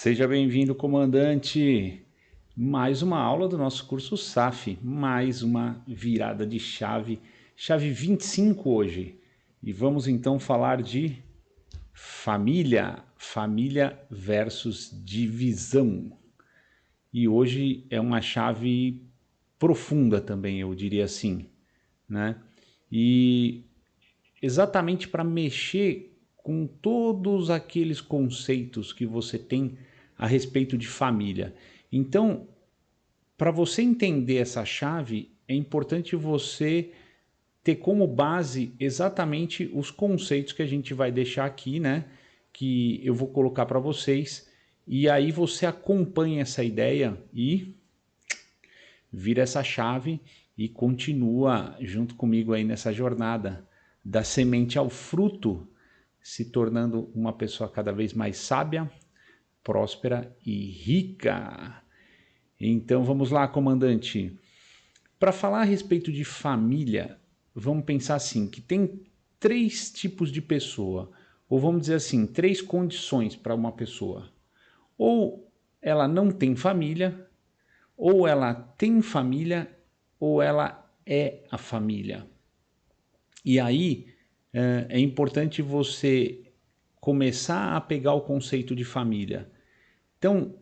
Seja bem-vindo, comandante. Mais uma aula do nosso curso SAF, mais uma virada de chave, chave 25 hoje. E vamos então falar de família, família versus divisão. E hoje é uma chave profunda também, eu diria assim, né? E exatamente para mexer com todos aqueles conceitos que você tem a respeito de família. Então, para você entender essa chave, é importante você ter como base exatamente os conceitos que a gente vai deixar aqui, né? Que eu vou colocar para vocês. E aí você acompanha essa ideia e vira essa chave e continua junto comigo aí nessa jornada da semente ao fruto, se tornando uma pessoa cada vez mais sábia, próspera e rica. Então vamos lá, comandante. Para falar a respeito de família, vamos pensar assim, que tem três tipos de pessoa, ou vamos dizer assim, três condições para uma pessoa. Ou ela não tem família, ou ela tem família, ou ela é a família. E aí é importante você começar a pegar o conceito de família. Então,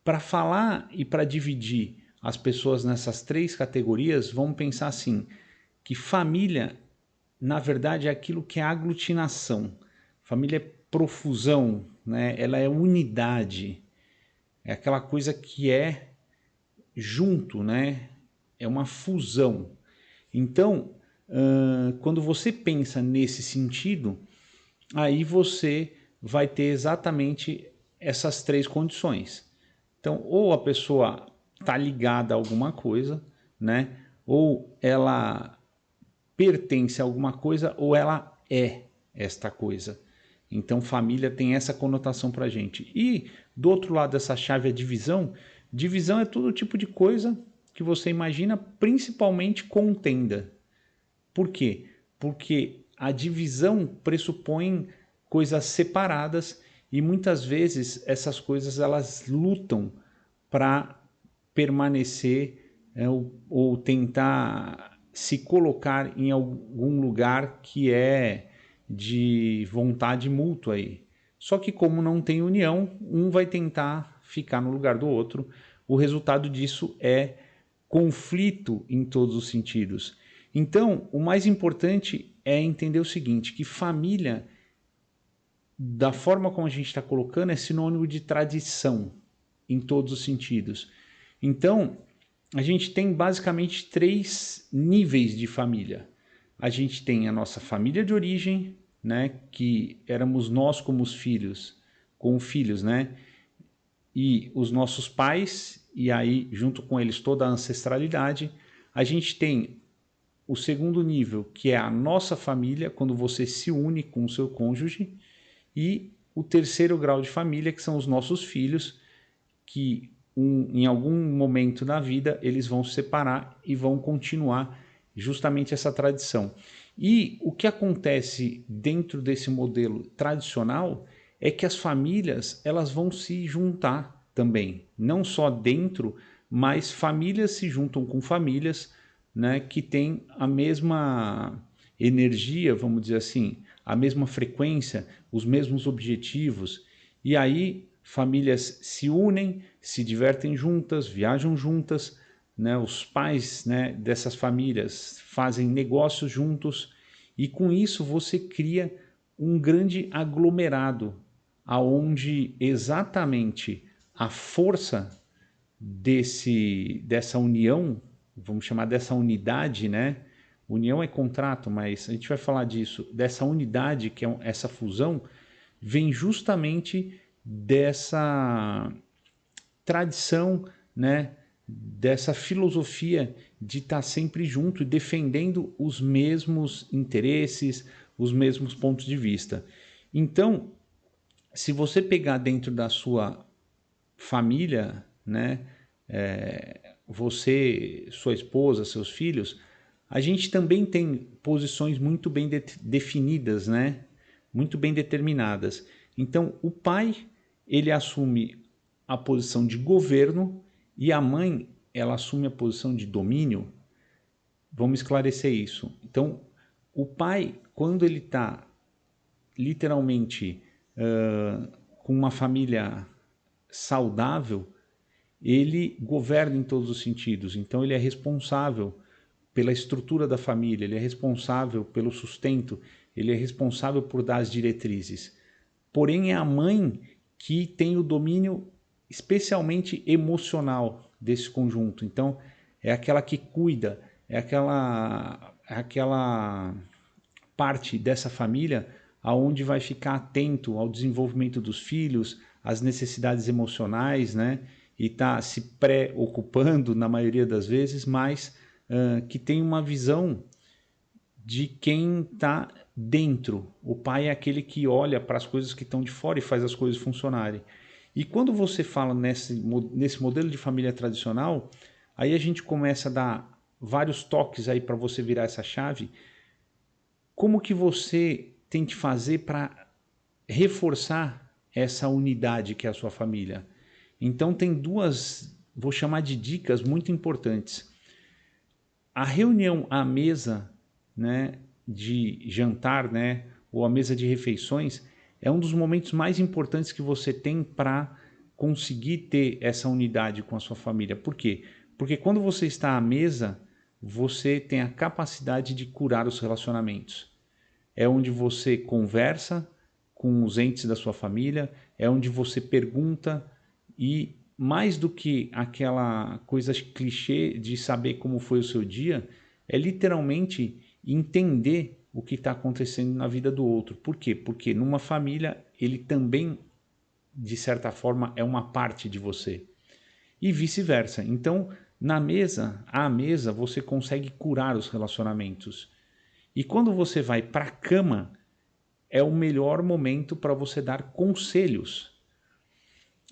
para falar e para dividir as pessoas nessas três categorias, vamos pensar assim, que família, na verdade, é aquilo que é aglutinação. Família é profusão, né? Ela é unidade, é aquela coisa que é junto, né? É uma fusão. Então, quando você pensa nesse sentido, aí você vai ter exatamente essas três condições. Então, ou a pessoa está ligada a alguma coisa, né? Ou ela pertence a alguma coisa, ou ela é esta coisa. Então, família tem essa conotação para a gente. E do outro lado dessa chave, a divisão. Divisão é todo tipo de coisa que você imagina, principalmente contenda. Por quê? Porque a divisão pressupõe coisas separadas e muitas vezes essas coisas elas lutam para permanecer ou tentar se colocar em algum lugar que é de vontade mútua aí. Só que como não tem união, um vai tentar ficar no lugar do outro. O resultado disso é conflito em todos os sentidos. Então, o mais importante é entender o seguinte, que família, da forma como a gente está colocando, é sinônimo de tradição em todos os sentidos. Então, a gente tem basicamente três níveis de família. A gente tem a nossa família de origem, né, que éramos nós como os filhos, com filhos, né, e os nossos pais, e aí junto com eles toda a ancestralidade. A gente tem o segundo nível, que é a nossa família, quando você se une com o seu cônjuge, e o terceiro grau de família, que são os nossos filhos, que em algum momento da vida eles vão se separar e vão continuar justamente essa tradição. E o que acontece dentro desse modelo tradicional é que as famílias elas vão se juntar também, não só dentro, mas famílias se juntam com famílias, né, que têm a mesma energia, vamos dizer assim, a mesma frequência, os mesmos objetivos, e aí famílias se unem, se divertem juntas, viajam juntas, né? Os pais, né, dessas famílias fazem negócios juntos e com isso você cria um grande aglomerado aonde exatamente a força dessa união, vamos chamar dessa unidade, né? União é contrato, mas a gente vai falar disso, dessa unidade que é essa fusão, vem justamente dessa tradição, né, dessa filosofia de estar sempre junto e defendendo os mesmos interesses, os mesmos pontos de vista. Então, se você pegar dentro da sua família, né, você, sua esposa, seus filhos, a gente também tem posições muito bem definidas, né? Muito bem determinadas. Então, o pai, ele assume a posição de governo e a mãe, ela assume a posição de domínio. Vamos esclarecer isso. Então, o pai, quando ele está literalmente com uma família saudável, ele governa em todos os sentidos. Então, ele é responsável pela estrutura da família, ele é responsável pelo sustento, ele é responsável por dar as diretrizes. Porém, é a mãe que tem o domínio especialmente emocional desse conjunto. Então, é aquela que cuida, é aquela parte dessa família aonde vai ficar atento ao desenvolvimento dos filhos, às necessidades emocionais, né? E está se preocupando, na maioria das vezes, mas que tem uma visão de quem está dentro. O pai é aquele que olha para as coisas que estão de fora e faz as coisas funcionarem. E quando você fala nesse modelo de família tradicional, aí a gente começa a dar vários toques aí para você virar essa chave. Como que você tem que fazer para reforçar essa unidade que é a sua família? Então tem duas, vou chamar de dicas muito importantes. A reunião à mesa, né, de jantar, né, ou a mesa de refeições, é um dos momentos mais importantes que você tem para conseguir ter essa unidade com a sua família. Por quê? Porque quando você está à mesa, você tem a capacidade de curar os relacionamentos. É onde você conversa com os entes da sua família, é onde você pergunta e mais do que aquela coisa clichê de saber como foi o seu dia, é literalmente entender o que está acontecendo na vida do outro. Por quê? Porque numa família ele também, de certa forma, é uma parte de você. E vice-versa. Então, à mesa, você consegue curar os relacionamentos. E quando você vai para a cama, é o melhor momento para você dar conselhos.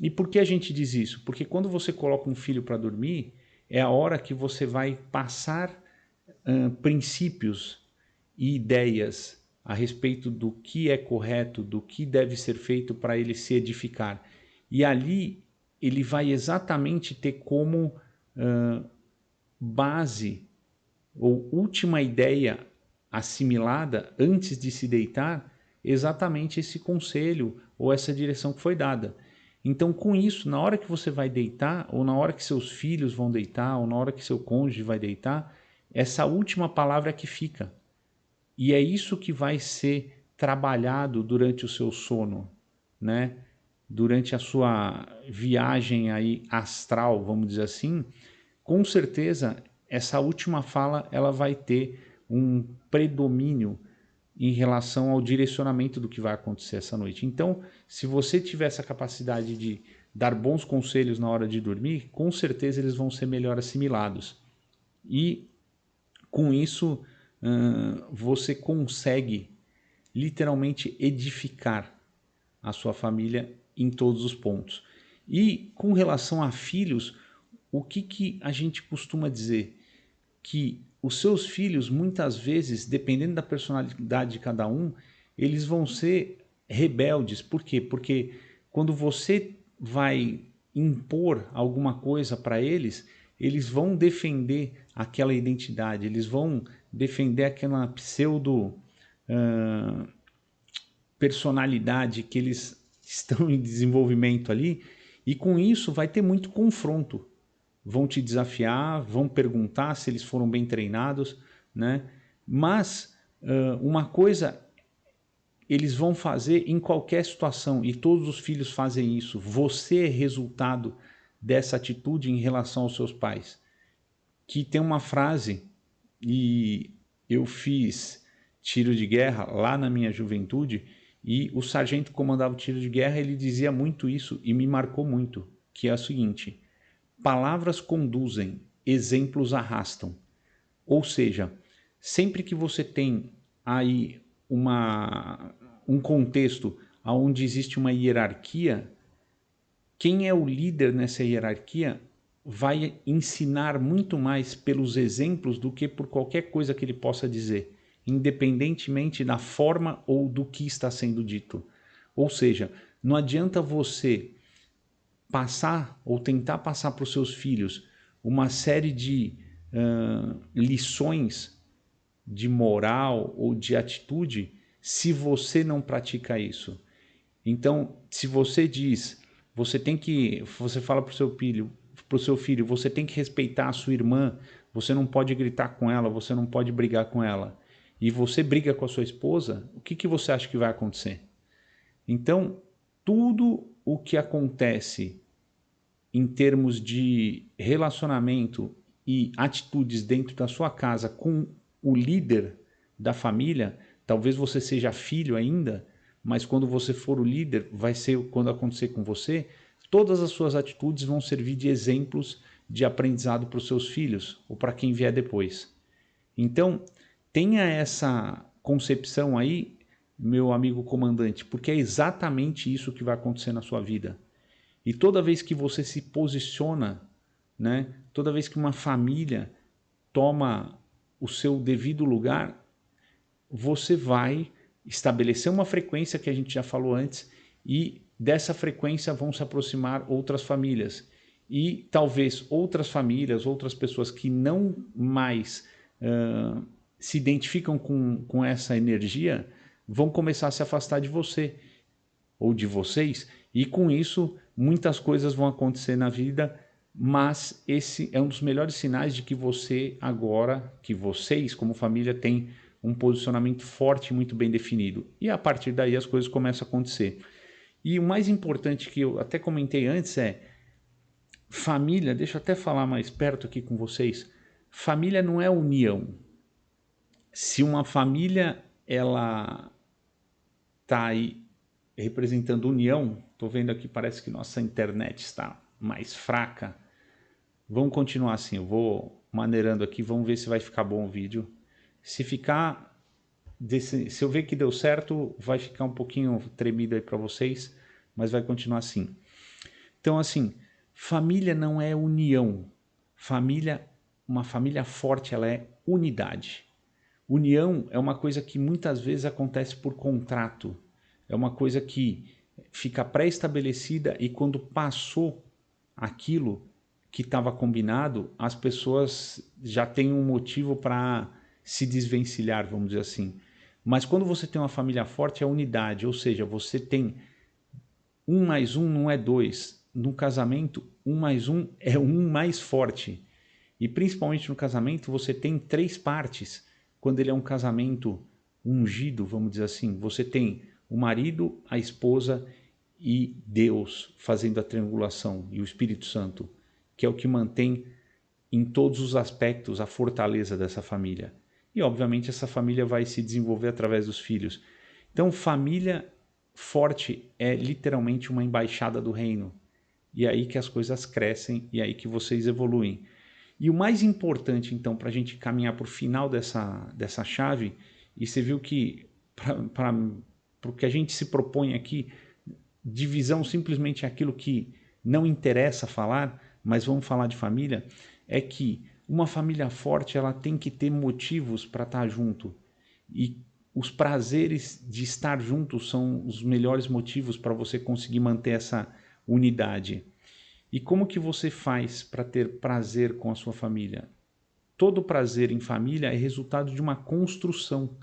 E por que a gente diz isso? Porque quando você coloca um filho para dormir, é a hora que você vai passar princípios e ideias a respeito do que é correto, do que deve ser feito para ele se edificar. E ali ele vai exatamente ter como base ou última ideia assimilada antes de se deitar exatamente esse conselho ou essa direção que foi dada. Então, com isso, na hora que você vai deitar, ou na hora que seus filhos vão deitar, ou na hora que seu cônjuge vai deitar, essa última palavra é que fica. E é isso que vai ser trabalhado durante o seu sono, né? Durante a sua viagem aí astral, vamos dizer assim, com certeza essa última fala ela vai ter um predomínio em relação ao direcionamento do que vai acontecer essa noite. Então, se você tiver essa capacidade de dar bons conselhos na hora de dormir, com certeza eles vão ser melhor assimilados. E com isso, você consegue literalmente edificar a sua família em todos os pontos. E com relação a filhos, o que a gente costuma dizer? Que os seus filhos, muitas vezes, dependendo da personalidade de cada um, eles vão ser rebeldes. Por quê? Porque quando você vai impor alguma coisa para eles, eles vão defender aquela identidade, eles vão defender aquela pseudo personalidade que eles estão em desenvolvimento ali, e com isso vai ter muito confronto. Vão te desafiar, vão perguntar se eles foram bem treinados, né? Mas uma coisa eles vão fazer em qualquer situação, e todos os filhos fazem isso. Você é resultado dessa atitude em relação aos seus pais. Que tem uma frase, e eu fiz tiro de guerra lá na minha juventude, e o sargento que comandava o tiro de guerra, ele dizia muito isso, e me marcou muito, que é o seguinte: palavras conduzem, exemplos arrastam. Ou seja, sempre que você tem aí um contexto onde existe uma hierarquia, quem é o líder nessa hierarquia vai ensinar muito mais pelos exemplos do que por qualquer coisa que ele possa dizer, independentemente da forma ou do que está sendo dito. Ou seja, não adianta você passar ou tentar passar para os seus filhos uma série de lições de moral ou de atitude se você não pratica isso. Então, se você diz, você fala para o seu filho, você tem que respeitar a sua irmã, você não pode gritar com ela, você não pode brigar com ela, e você briga com a sua esposa, o que você acha que vai acontecer? Então, tudo o que acontece em termos de relacionamento e atitudes dentro da sua casa com o líder da família, talvez você seja filho ainda, mas quando você for o líder, vai ser quando acontecer com você, todas as suas atitudes vão servir de exemplos de aprendizado para os seus filhos ou para quem vier depois. Então, tenha essa concepção aí, meu amigo comandante, porque é exatamente isso que vai acontecer na sua vida. E toda vez que você se posiciona, né, toda vez que uma família toma o seu devido lugar, você vai estabelecer uma frequência que a gente já falou antes e dessa frequência vão se aproximar outras famílias. E talvez outras famílias, outras pessoas que não mais se identificam com essa energia vão começar a se afastar de você ou de vocês, e com isso muitas coisas vão acontecer na vida, mas esse é um dos melhores sinais de que você agora, que vocês como família têm um posicionamento forte e muito bem definido. E a partir daí as coisas começam a acontecer. E o mais importante que eu até comentei antes é família, deixa eu até falar mais perto aqui com vocês, família não é união. Se uma família ela está aí representando união, estou vendo aqui, parece que nossa internet está mais fraca. Vamos continuar assim, eu vou maneirando aqui, vamos ver se vai ficar bom o vídeo. Se ficar, se eu ver que deu certo, vai ficar um pouquinho tremido aí para vocês, mas vai continuar assim. Então assim, família não é união. Uma família forte, ela é unidade. União é uma coisa que muitas vezes acontece por contrato. É uma coisa que fica pré-estabelecida e quando passou aquilo que estava combinado, as pessoas já têm um motivo para se desvencilhar, vamos dizer assim. Mas quando você tem uma família forte, é unidade, ou seja, você tem 1 mais 1 não é 2. No casamento, 1 mais 1 é 1 mais forte. E principalmente no casamento, você tem 3 partes. Quando ele é um casamento ungido, vamos dizer assim, você tem o marido, a esposa e Deus fazendo a triangulação e o Espírito Santo, que é o que mantém em todos os aspectos a fortaleza dessa família. E obviamente essa família vai se desenvolver através dos filhos. Então família forte é literalmente uma embaixada do reino. E é aí que as coisas crescem e é aí que vocês evoluem. E o mais importante então para a gente caminhar para o final dessa chave, e você viu que para o que a gente se propõe aqui, divisão simplesmente é aquilo que não interessa falar, mas vamos falar de família, é que uma família forte ela tem que ter motivos para estar junto. E os prazeres de estar junto são os melhores motivos para você conseguir manter essa unidade. E como que você faz para ter prazer com a sua família? Todo prazer em família é resultado de uma construção.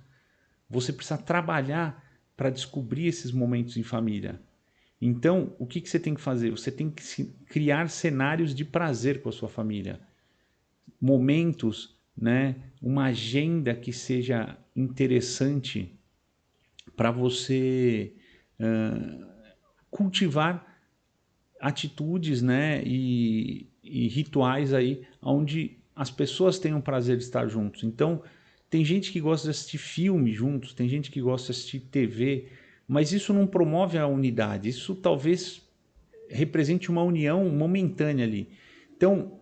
Você precisa trabalhar para descobrir esses momentos em família. Então, o que você tem que fazer? Você tem que criar cenários de prazer com a sua família. Momentos, né? Uma agenda que seja interessante para você cultivar atitudes, né? E rituais aí onde as pessoas tenham prazer de estar juntos. Então, tem gente que gosta de assistir filme juntos, tem gente que gosta de assistir TV, mas isso não promove a unidade, isso talvez represente uma união momentânea ali. Então,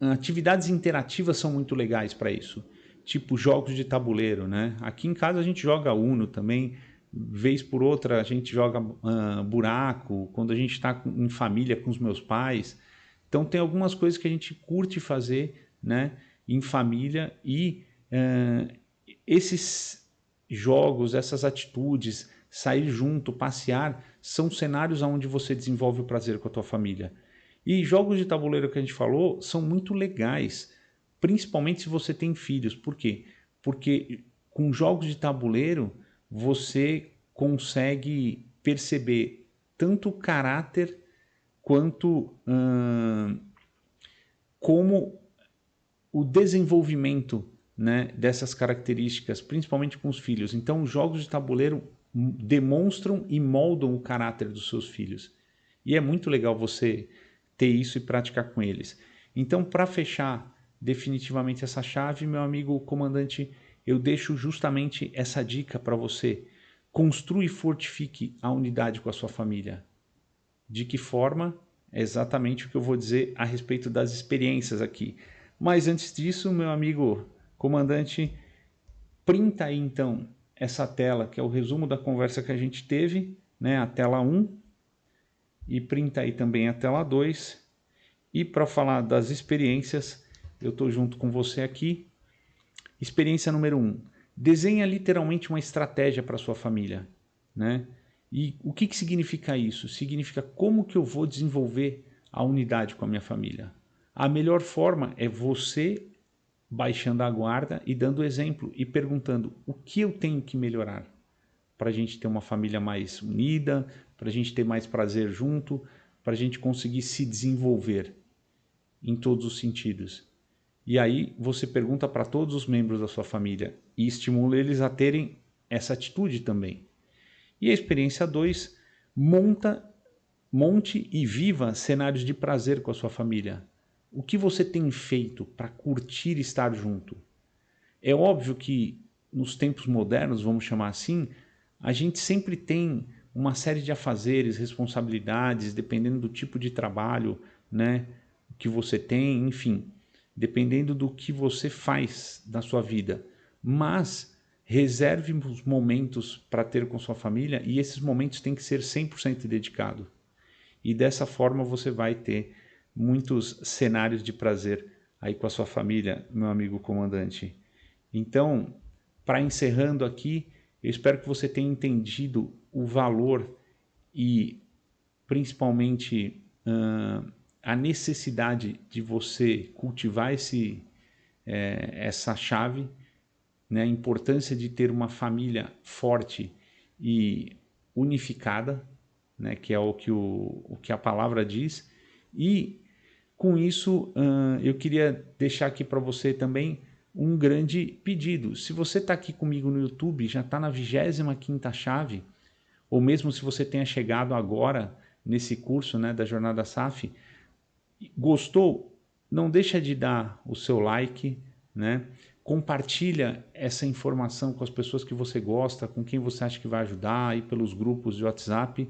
atividades interativas são muito legais para isso, tipo jogos de tabuleiro, né? Aqui em casa a gente joga Uno também, vez por outra a gente joga buraco, quando a gente está em família com os meus pais. Então tem algumas coisas que a gente curte fazer, né, em família, e esses jogos, essas atitudes sair junto, passear, são cenários onde você desenvolve o prazer com a tua família. E jogos de tabuleiro que a gente falou são muito legais, principalmente se você tem filhos. Por quê? Porque com jogos de tabuleiro você consegue perceber tanto o caráter quanto como o desenvolvimento, né, dessas características, principalmente com os filhos. Então, os jogos de tabuleiro demonstram e moldam o caráter dos seus filhos. E é muito legal você ter isso e praticar com eles. Então, para fechar definitivamente essa chave, meu amigo comandante, eu deixo justamente essa dica para você. Construa e fortifique a unidade com a sua família. De que forma? É exatamente o que eu vou dizer a respeito das experiências aqui. Mas antes disso, meu amigo comandante, printa aí então essa tela, que é o resumo da conversa que a gente teve, né, a tela 1, e printa aí também a tela 2. E para falar das experiências, eu estou junto com você aqui. Experiência número 1. Desenha literalmente uma estratégia para sua família, né? E o que significa isso? Significa como que eu vou desenvolver a unidade com a minha família. A melhor forma é você baixando a guarda e dando exemplo e perguntando o que eu tenho que melhorar para a gente ter uma família mais unida, para a gente ter mais prazer junto, para a gente conseguir se desenvolver em todos os sentidos. E aí você pergunta para todos os membros da sua família e estimula eles a terem essa atitude também. E a experiência 2, monte e viva cenários de prazer com a sua família. O que você tem feito para curtir estar junto? É óbvio que nos tempos modernos, vamos chamar assim, a gente sempre tem uma série de afazeres, responsabilidades, dependendo do tipo de trabalho, né, que você tem, enfim, dependendo do que você faz na sua vida. Mas reserve os momentos para ter com sua família e esses momentos têm que ser 100% dedicados. E dessa forma você vai ter muitos cenários de prazer aí com a sua família, meu amigo comandante. Então, para encerrando aqui, eu espero que você tenha entendido o valor e principalmente a necessidade de você cultivar essa chave, né, a importância de ter uma família forte e unificada, né, que é o que a palavra diz. E com isso eu queria deixar aqui para você também um grande pedido. Se você está aqui comigo no YouTube, já está na 25ª chave, ou mesmo se você tenha chegado agora nesse curso, né, da Jornada SAF, gostou? Não deixa de dar o seu like, né? Compartilha essa informação com as pessoas que você gosta, com quem você acha que vai ajudar, aí pelos grupos de WhatsApp,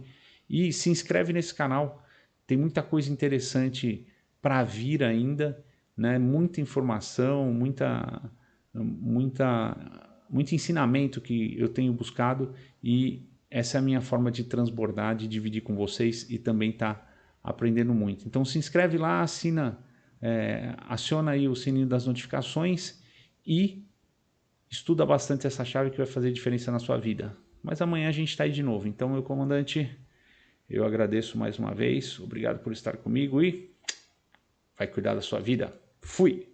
e se inscreve nesse canal. Tem muita coisa interessante para vir ainda, né? Muita informação, muito ensinamento que eu tenho buscado, e essa é a minha forma de transbordar, de dividir com vocês e também estar aprendendo muito. Então se inscreve lá, aciona aí o sininho das notificações e estuda bastante essa chave que vai fazer diferença na sua vida. Mas amanhã a gente está aí de novo. Então, meu comandante, eu agradeço mais uma vez. Obrigado por estar comigo e vai cuidar da sua vida. Fui!